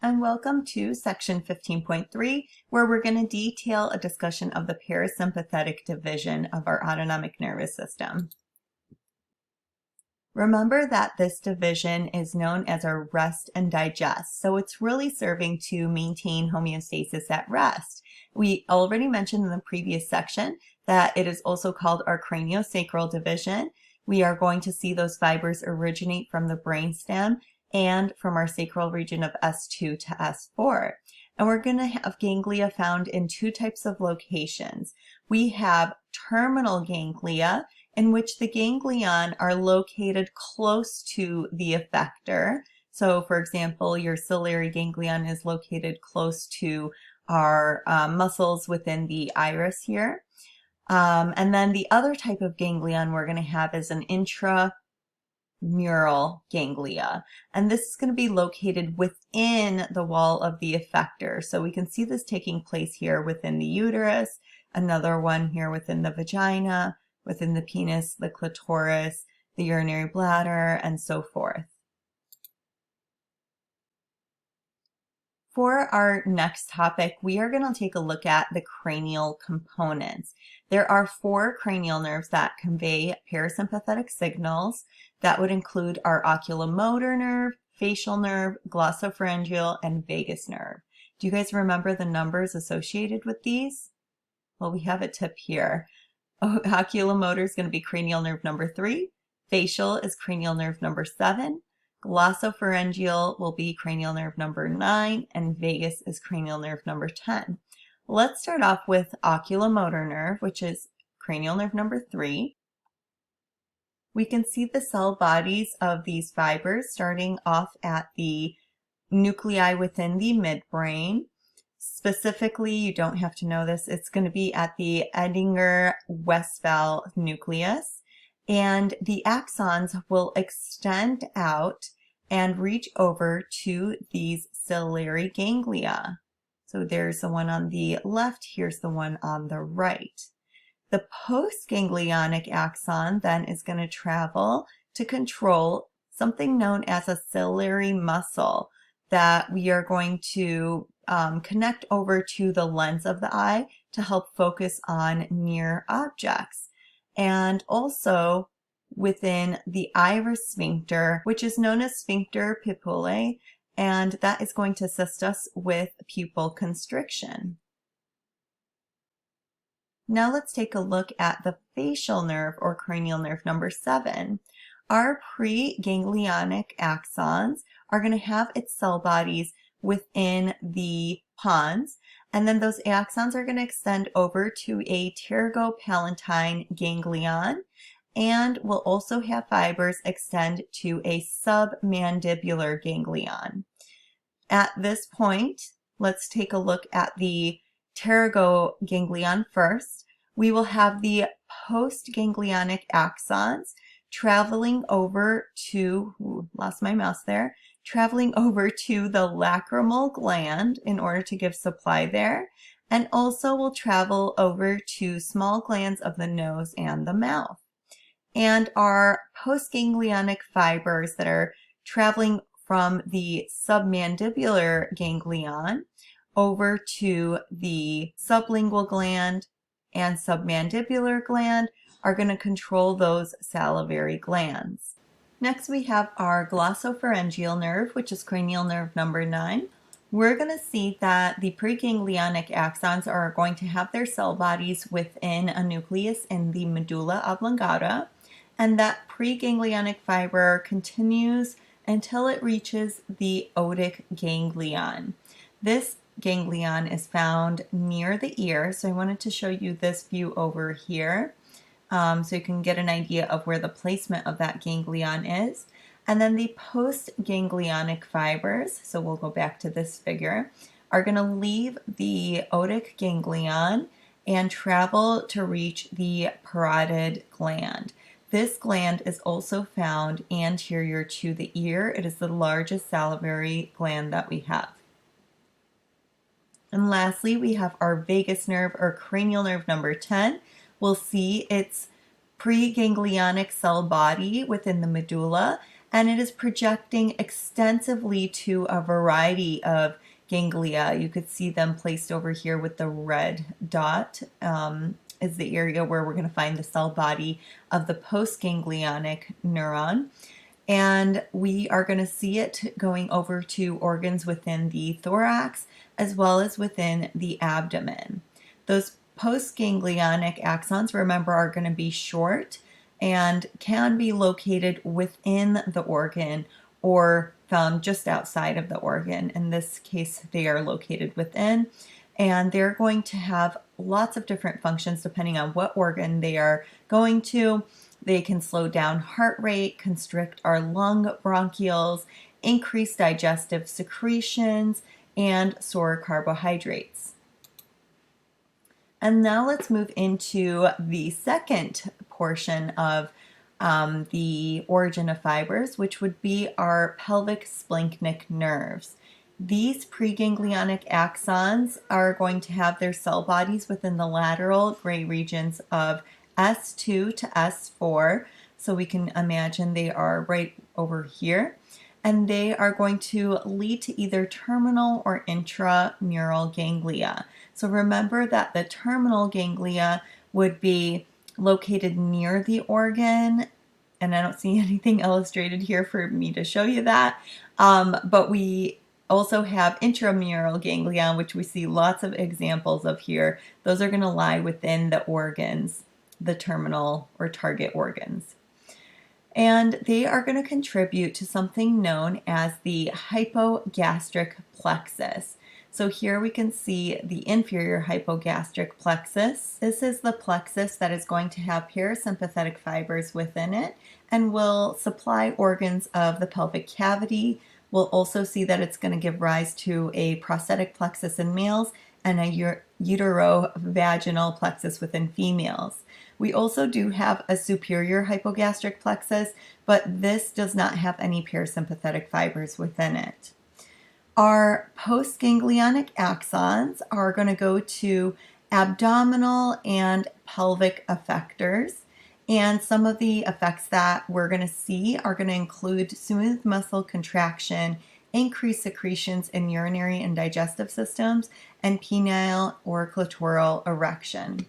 and welcome to section 15.3, where we're going to detail a discussion of the parasympathetic division of our autonomic nervous system. Remember that this division is known as our rest and digest, so it's really serving to maintain homeostasis at rest. We already mentioned in the previous section that it is also called our craniosacral division. We are going to see those fibers originate from the brainstem and from our sacral region of S2 to S4. And we're going to have ganglia found in two types of locations. We have terminal ganglia, in which the ganglion are located close to the effector. So for example, your ciliary ganglion is located close to our muscles within the iris here. And then the other type of ganglion we're going to have is an intramural ganglia, and this is going to be located within the wall of the effector. So we can see this taking place here within the uterus, another one here within the vagina, within the penis, the clitoris, the urinary bladder, and so forth. For our next topic, we are going to take a look at the cranial components. There are 4 cranial nerves that convey parasympathetic signals. That would include our oculomotor nerve, facial nerve, glossopharyngeal, and vagus nerve. Do you guys remember the numbers associated with these? Well, we have a tip here. Oculomotor is going to be cranial nerve number 3. Facial is cranial nerve number 7. Glossopharyngeal will be cranial nerve number 9, and vagus is cranial nerve number 10. Let's start off with oculomotor nerve, which is cranial nerve number 3. We can see the cell bodies of these fibers starting off at the nuclei within the midbrain. Specifically, you don't have to know this, it's going to be at the Edinger-Westphal nucleus. And the axons will extend out and reach over to these ciliary ganglia. So there's the one on the left, here's the one on the right. The postganglionic axon then is going to travel to control something known as a ciliary muscle that we are going to connect over to the lens of the eye to help focus on near objects. And also within the iris sphincter, which is known as sphincter pupillae, and that is going to assist us with pupil constriction. Now let's take a look at the facial nerve or cranial nerve number 7. Our preganglionic axons are going to have its cell bodies within the pons, and then those axons are going to extend over to a pterygopalatine ganglion, and will also have fibers extend to a submandibular ganglion. At this point, let's take a look at the pterygoganglion first. We will have the postganglionic axons traveling over to, lost my mouse there, traveling over to the lacrimal gland in order to give supply there, and also will travel over to small glands of the nose and the mouth. And our postganglionic fibers that are traveling from the submandibular ganglion over to the sublingual gland and submandibular gland are going to control those salivary glands. Next we have our glossopharyngeal nerve, which is cranial nerve number 9. We're going to see that the preganglionic axons are going to have their cell bodies within a nucleus in the medulla oblongata, and that preganglionic fiber continues until it reaches the otic ganglion. This ganglion is found near the ear, so I wanted to show you this view over here so you can get an idea of where the placement of that ganglion is. And then the postganglionic fibers, so we'll go back to this figure, are going to leave the otic ganglion and travel to reach the parotid gland. This gland is also found anterior to the ear. It is the largest salivary gland that we have. And lastly, we have our vagus nerve or cranial nerve number 10. We'll see its preganglionic cell body within the medulla, and it is projecting extensively to a variety of ganglia. You could see them placed over here with the red dot is the area where we're going to find the cell body of the postganglionic neuron. And we are going to see it going over to organs within the thorax as well as within the abdomen. Those postganglionic axons, remember, are going to be short and can be located within the organ or found just outside of the organ. In this case, they are located within, and they're going to have lots of different functions depending on what organ they are going to. They can slow down heart rate, constrict our lung bronchioles, increase digestive secretions, and store carbohydrates. And now let's move into the second portion of the origin of fibers, which would be our pelvic splanchnic nerves. These preganglionic axons are going to have their cell bodies within the lateral gray regions of S2 to S4, so we can imagine they are right over here, and they are going to lead to either terminal or intramural ganglia. So remember that the terminal ganglia would be located near the organ, and I don't see anything illustrated here for me to show you that, but we also have intramural ganglia, which we see lots of examples of here. Those are going to lie within the organs, the terminal or target organs. And they are going to contribute to something known as the hypogastric plexus. So here we can see the inferior hypogastric plexus. This is the plexus that is going to have parasympathetic fibers within it and will supply organs of the pelvic cavity. We'll also see that it's going to give rise to a prosthetic plexus in males and a uterovaginal plexus within females. We also do have a superior hypogastric plexus, but this does not have any parasympathetic fibers within it. Our postganglionic axons are going to go to abdominal and pelvic effectors, and some of the effects that we're going to see are going to include smooth muscle contraction, increased secretions in urinary and digestive systems, and penile or clitoral erection.